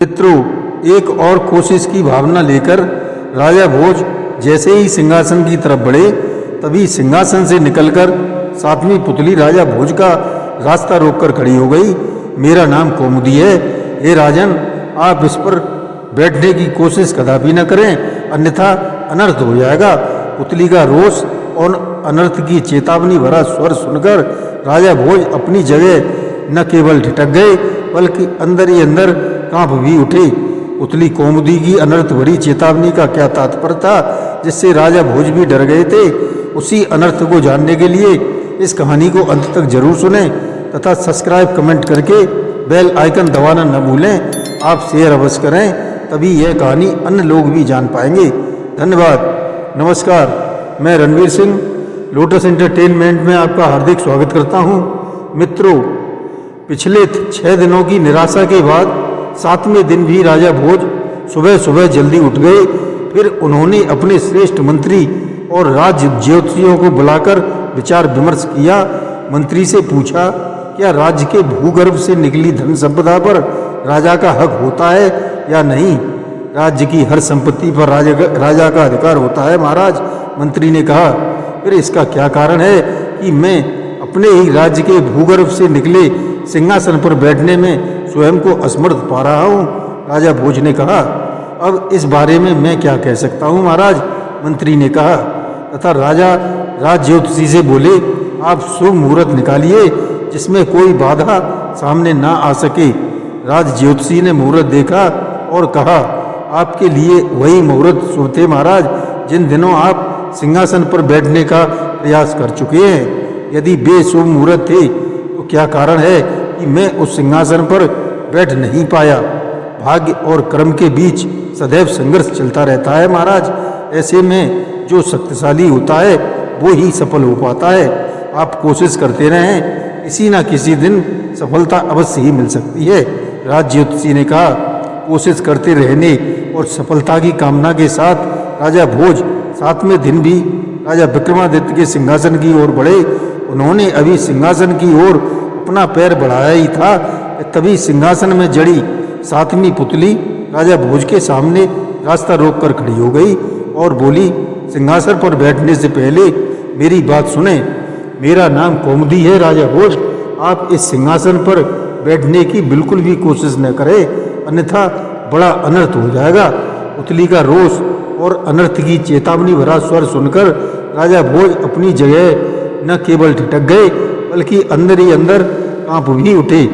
मित्रों, एक और कोशिश की भावना लेकर राजा भोज जैसे ही सिंहासन की तरफ बढ़े, तभी सिंहासन से निकलकर सातवीं पुतली राजा भोज का रास्ता रोककर खड़ी हो गई। मेरा नाम कौमुदी है, हे राजन, आप इस पर बैठने की कोशिश कदापि न करें, अन्यथा अनर्थ हो जाएगा। पुतली का रोष और अनर्थ की चेतावनी भरा स्वर सुनकर राजा भोज अपनी जगह न केवल ठिठक गए, बल्कि अंदर ही अंदर कांप भी उठे। पुतली कौमुदी की अनर्थ भरी चेतावनी का क्या तात्पर्य था, जिससे राजा भोज भी डर गए थे? उसी अनर्थ को जानने के लिए इस कहानी को अंत तक जरूर सुनें तथा सब्सक्राइब कमेंट करके बेल आइकन दबाना न भूलें। आप शेयर अवश्य करें, तभी यह कहानी अन्य लोग भी जान पाएंगे। धन्यवाद। नमस्कार, मैं रणवीर सिंह लोटस एंटरटेनमेंट में आपका हार्दिक स्वागत करता हूं। मित्रों, पिछले 6 दिनों की निराशा के बाद 7वें दिन भी राजा भोज सुबह सुबह जल्दी उठ गए। फिर उन्होंने अपने श्रेष्ठ मंत्री और राज्य ज्योतिषियों को बुलाकर विचार विमर्श किया। मंत्री से पूछा, क्या राज्य के भूगर्भ से निकली धन संपदा पर राजा का हक होता है या नहीं? राज्य की हर संपत्ति पर राजा का अधिकार होता है महाराज, मंत्री ने कहा। फिर इसका क्या कारण है कि मैं अपने ही राज्य के भूगर्भ से निकले सिंहासन पर बैठने में स्वयं को असमर्थ पा रहा हूँ? राजा भोज ने कहा। अब इस बारे में मैं क्या कह सकता हूँ महाराज, मंत्री ने कहा। तथा राजा राज ज्योतिषी से बोले, आप शुभ मुहूर्त निकालिए जिसमें कोई बाधा सामने ना आ सके। राज ज्योतिषी ने मुहूर्त देखा और कहा, आपके लिए वही मुहूर्त शुभ थे महाराज जिन दिनों आप सिंहासन पर बैठने का प्रयास कर चुके हैं। यदि बेशुभ मुहूर्त थे तो क्या कारण है कि मैं उस सिंहासन पर बैठ नहीं पाया? भाग्य और कर्म के बीच सदैव संघर्ष चलता रहता है महाराज। ऐसे में जो शक्तिशाली होता है वो ही सफल हो पाता है। आप कोशिश करते रहें, किसी न किसी दिन सफलता अवश्य ही मिल सकती है, राज ज्योतिषी ने कहा। कोशिश करते रहने और सफलता की कामना के साथ राजा भोज 7वें दिन भी राजा विक्रमादित्य के सिंहासन की ओर बढ़े। उन्होंने अभी सिंहासन की ओर अपना पैर बढ़ाया ही था, तभी सिंहासन में जड़ी 7वीं पुतली राजा भोज के सामने रास्ता रोककर खड़ी हो गई और बोली, सिंहासन पर बैठने से पहले मेरी बात सुने। मेरा नाम कौमुदी है राजा भोज, आप इस सिंहासन पर बैठने की बिल्कुल भी कोशिश न करें, अन्यथा बड़ा अनर्थ हो जाएगा। पुतली का रोष और अनर्थ की चेतावनी भरा स्वर सुनकर राजा भोज अपनी जगह न केवल ठिठक गए, बल्कि अंदर ही अंदर कांप भी उठे।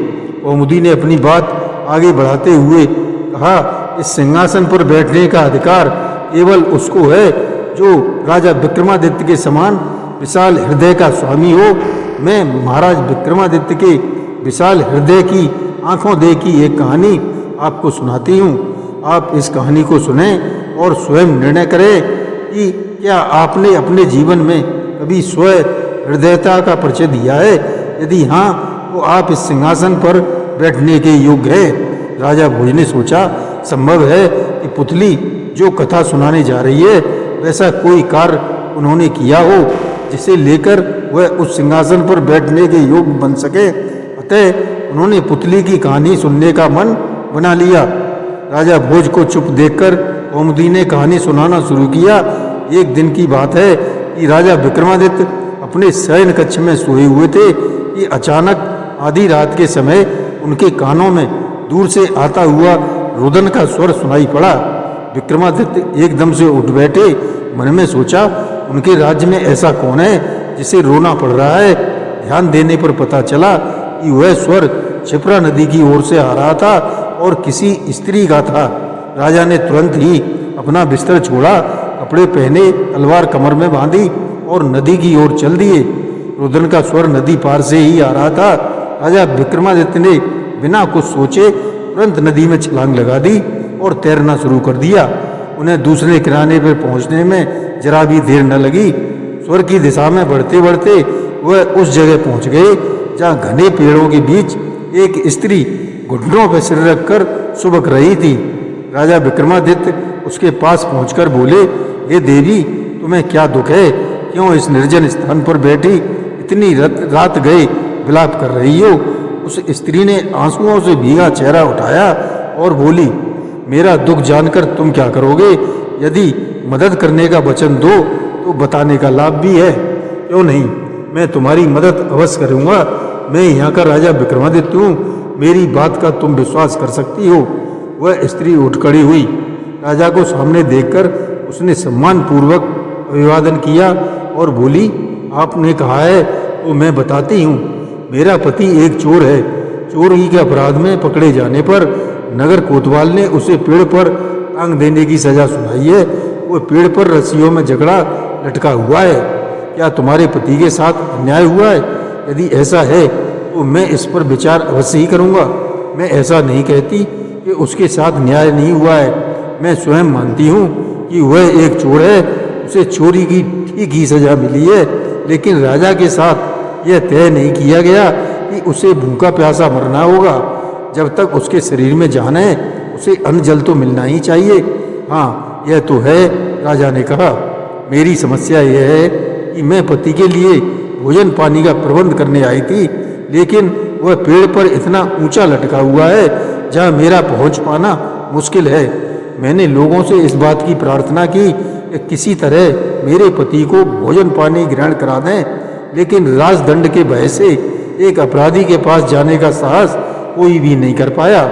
कौमुदी ने अपनी बात आगे बढ़ाते हुए कहा, इस सिंहासन पर बैठने का अधिकार केवल उसको है जो राजा विक्रमादित्य के समान विशाल हृदय का स्वामी हो। मैं महाराज विक्रमादित्य के विशाल हृदय की आंखों देखी एक कहानी आपको सुनाती हूँ। आप इस कहानी को सुने और स्वयं निर्णय करें कि क्या आपने अपने जीवन में कभी स्व हृदयता का परिचय दिया है? यदि हाँ, तो आप इस सिंहासन पर बैठने के योग्य हैं। राजा भोज ने सोचा, संभव है कि पुतली जो कथा सुनाने जा रही है वैसा कोई कार्य उन्होंने किया हो जिसे लेकर वह उस सिंहासन पर बैठने के योग्य बन सके। अतः उन्होंने पुतली की कहानी सुनने का मन बना लिया। राजा भोज को चुप देखकर कौमुदी ने कहानी सुनाना शुरू किया। एक दिन की बात है कि राजा विक्रमादित्य अपने शयन कक्ष में सोए हुए थे कि अचानक आधी रात के समय उनके कानों में दूर से आता हुआ रुदन का स्वर सुनाई पड़ा। विक्रमादित्य एकदम से उठ बैठे। मन में सोचा, उनके राज्य में ऐसा कौन है जिसे रोना पड़ रहा है? ध्यान देने पर पता चला कि वह स्वर क्षिप्रा नदी की ओर से आ रहा था और किसी स्त्री का था। राजा ने तुरंत ही अपना बिस्तर छोड़ा, कपड़े पहने, तलवार कमर में बांधी और नदी की ओर चल दिए। रुदन का स्वर नदी पार से ही आ रहा था। राजा विक्रमादित्य ने बिना कुछ सोचे तुरंत नदी में छलांग लगा दी और तैरना शुरू कर दिया। उन्हें दूसरे किनारे पर पहुंचने में जरा भी देर न लगी। स्वर की दिशा में बढ़ते बढ़ते वह उस जगह पहुंच गए जहाँ घने पेड़ों के बीच एक स्त्री घुटनों पर सिर रखकर सुबक रही थी। राजा विक्रमादित्य उसके पास पहुंचकर बोले, हे देवी, तुम्हें क्या दुख है? क्यों इस निर्जन स्थान पर बैठी इतनी रात गए विलाप कर रही हो? उस स्त्री ने आंसुओं से भीगा चेहरा उठाया और बोली, मेरा दुख जानकर तुम क्या करोगे? यदि मदद करने का वचन दो तो बताने का लाभ भी है। क्यों नहीं, मैं तुम्हारी मदद अवश्य करूँगा। मैं यहाँ का राजा विक्रमादित्य हूँ, मेरी बात का तुम विश्वास कर सकती हो। वह स्त्री उठ खड़ी हुई। राजा को सामने देखकर उसने सम्मान पूर्वक अभिवादन किया और बोली, आपने कहा है तो मैं बताती हूँ। मेरा पति एक चोर है। चोरी के अपराध में पकड़े जाने पर नगर कोतवाल ने उसे पेड़ पर टांग देने की सजा सुनाई है। वो पेड़ पर रस्सियों में जकड़ा लटका हुआ है। क्या तुम्हारे पति के साथ अन्याय हुआ है? यदि ऐसा है तो मैं इस पर विचार अवश्य ही करूँगा। मैं ऐसा नहीं कहती कि उसके साथ न्याय नहीं हुआ है। मैं स्वयं मानती हूँ कि वह एक चोर है, उसे चोरी की ठीक ही सजा मिली है। लेकिन राजा के साथ यह तय नहीं किया गया कि उसे भूखा प्यासा मरना होगा। जब तक उसके शरीर में जान है उसे अन्न जल तो मिलना ही चाहिए। हाँ, यह तो है, राजा ने कहा। मेरी समस्या यह है कि मैं पति के लिए भोजन पानी का प्रबंध करने आई थी, लेकिन वह पेड़ पर इतना ऊंचा लटका हुआ है जहाँ मेरा पहुँच पाना मुश्किल है। मैंने लोगों से इस बात की प्रार्थना की कि किसी तरह मेरे पति को भोजन पानी ग्रहण करा दें, लेकिन राजदंड के भय से एक अपराधी के पास जाने का साहस कोई भी नहीं कर पाया।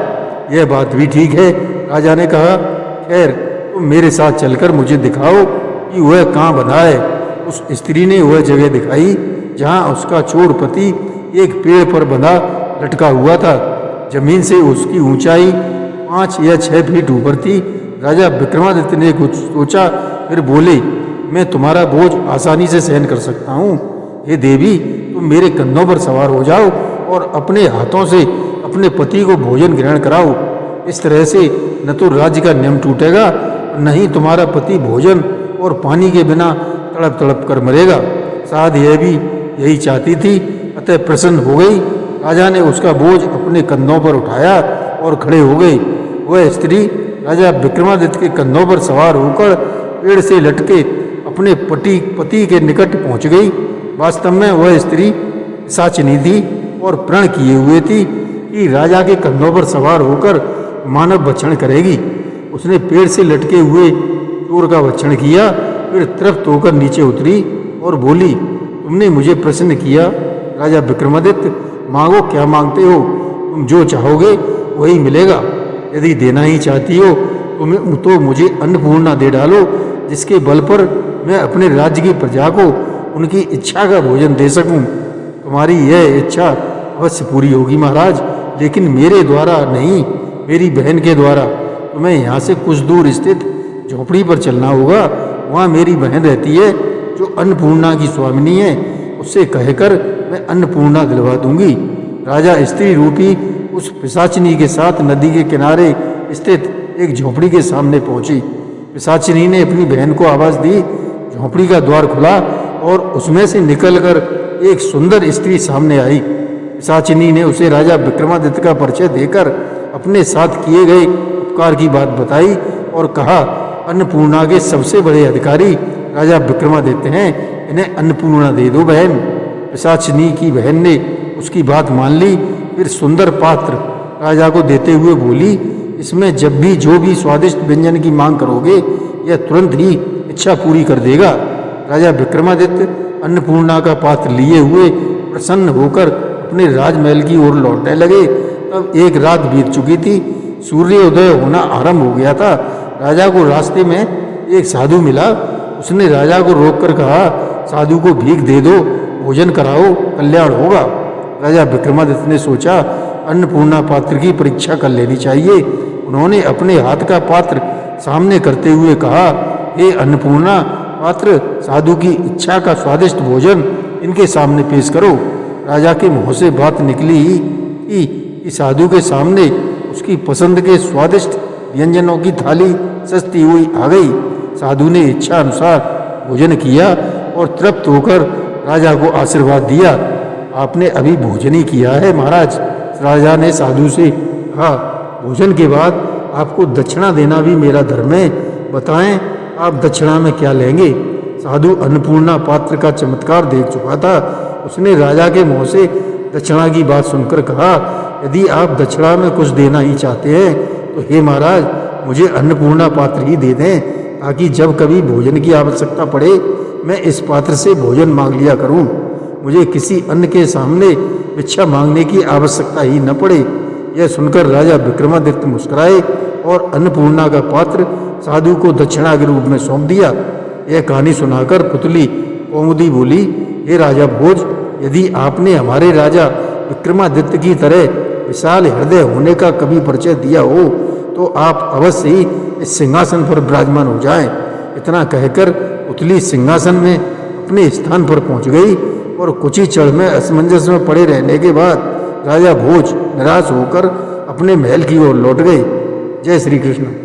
यह बात भी ठीक है, राजा ने कहा। खैर, तुम मेरे साथ चलकर मुझे दिखाओ कि वह कहाँ बंधा है। उस स्त्री ने वह जगह दिखाई जहाँ उसका चोर पति एक पेड़ पर बंधा लटका हुआ था। जमीन से उसकी ऊंचाई 5 या 6 फीट ऊपर थी। राजा विक्रमादित्य ने कुछ सोचा, फिर बोले, मैं तुम्हारा बोझ आसानी से सहन कर सकता हूँ। हे देवी, तुम मेरे कंधों पर सवार हो जाओ और अपने हाथों से अपने पति को भोजन ग्रहण कराओ। इस तरह से न तो राज्य का नियम टूटेगा, न ही तुम्हारा पति भोजन और पानी के बिना तड़प तड़प कर मरेगा। शायद यह भी यही चाहती थी, अतः प्रसन्न हो गई। राजा ने उसका बोझ अपने कंधों पर उठाया और खड़े हो गए। वह स्त्री राजा विक्रमादित्य के कंधों पर सवार होकर पेड़ से लटके अपने पति के निकट पहुंच गई। वास्तव में वह स्त्री पिशाचिनी थी और प्रण किए हुए थी कि राजा के कंधों पर सवार होकर मानव भक्षण करेगी। उसने पेड़ से लटके हुए चोर का भक्षण किया, फिर तृप्त होकर नीचे उतरी और बोली, तुमने मुझे प्रसन्न किया राजा विक्रमादित्य। मांगो, क्या मांगते हो? तुम जो चाहोगे वही मिलेगा। यदि देना ही चाहती हो तो मुझे अन्नपूर्णा दे डालो, जिसके बल पर मैं अपने राज्य की प्रजा को उनकी इच्छा का भोजन दे सकूं। तुम्हारी यह इच्छा अवश्य पूरी होगी महाराज, लेकिन मेरे द्वारा नहीं, मेरी बहन के द्वारा। तुम्हें यहाँ से कुछ दूर स्थित झोपड़ी पर चलना होगा। वहाँ मेरी बहन रहती है जो अन्नपूर्णा की स्वामिनी है। उससे कहकर मैं अन्नपूर्णा दिलवा दूंगी। राजा स्त्री रूपी उस पिशाचिनी के साथ नदी के किनारे स्थित एक झोपड़ी के सामने पहुंची। पिशाचिनी ने अपनी बहन को आवाज दी। झोपड़ी का द्वार खुला और उसमें से निकलकर एक सुंदर स्त्री सामने आई। पिशाचिनी ने उसे राजा विक्रमादित्य का परिचय देकर अपने साथ किए गए उपकार की बात बताई और कहा, अन्नपूर्णा के सबसे बड़े अधिकारी राजा विक्रमादित्य हैं, इन्हें अन्नपूर्णा दे दो बहन। पिशाचिनी की बहन ने उसकी बात मान ली। फिर सुंदर पात्र राजा को देते हुए बोली, इसमें जब भी जो भी स्वादिष्ट व्यंजन की मांग करोगे यह तुरंत ही इच्छा पूरी कर देगा। राजा विक्रमादित्य अन्नपूर्णा का पात्र लिए हुए प्रसन्न होकर अपने राजमहल की ओर लौटने लगे। तब एक रात बीत चुकी थी, सूर्योदय होना आरंभ हो गया था। राजा को रास्ते में एक साधु मिला। उसने राजा को रोककर कहा, साधु को भीख दे दो, भोजन कराओ, कल्याण होगा। राजा विक्रमादित्य ने सोचा, अन्नपूर्णा पात्र की परीक्षा कर लेनी चाहिए। उन्होंने अपने हाथ का पात्र सामने करते हुए कहा, हे अन्नपूर्णा पात्र, साधु की इच्छा का स्वादिष्ट भोजन इनके सामने पेश करो। राजा के मुंह से बात निकली ही कि साधु के सामने उसकी पसंद के स्वादिष्ट व्यंजनों की थाली सजती हुई आ गई। साधु ने इच्छा अनुसार भोजन किया और तृप्त होकर राजा को आशीर्वाद दिया। आपने अभी भोजन ही किया है महाराज। राजा ने साधु से कहा, भोजन के बाद आपको दक्षिणा देना भी मेरा धर्म है। बताएं, आप दक्षिणा में क्या लेंगे? साधु अन्नपूर्णा पात्र का चमत्कार देख चुका था। उसने राजा के मुंह से दक्षिणा की बात सुनकर कहा, यदि आप दक्षिणा में कुछ देना ही चाहते हैं तो हे महाराज, मुझे अन्नपूर्णा पात्र ही दे दें, ताकि जब कभी भोजन की आवश्यकता पड़े मैं इस पात्र से भोजन मांग लिया करूं। मुझे किसी अन्य के सामने भिक्षा मांगने की आवश्यकता ही न पड़े। यह सुनकर राजा विक्रमादित्य मुस्कुराए और अन्नपूर्णा का पात्र साधु को दक्षिणा के रूप में सौंप दिया। यह कहानी सुनाकर पुतली कौमुदी बोली, हे राजा भोज, यदि आपने हमारे राजा विक्रमादित्य की तरह विशाल हृदय होने का कभी परिचय दिया हो तो आप अवश्य ही इस सिंहासन पर विराजमान हो जाएं। इतना कहकर पुतली सिंहासन में अपने स्थान पर पहुंच गई और कुछ ही क्षण में असमंजस में पड़े रहने के बाद राजा भोज निराश होकर अपने महल की ओर लौट गए। जय श्री कृष्ण।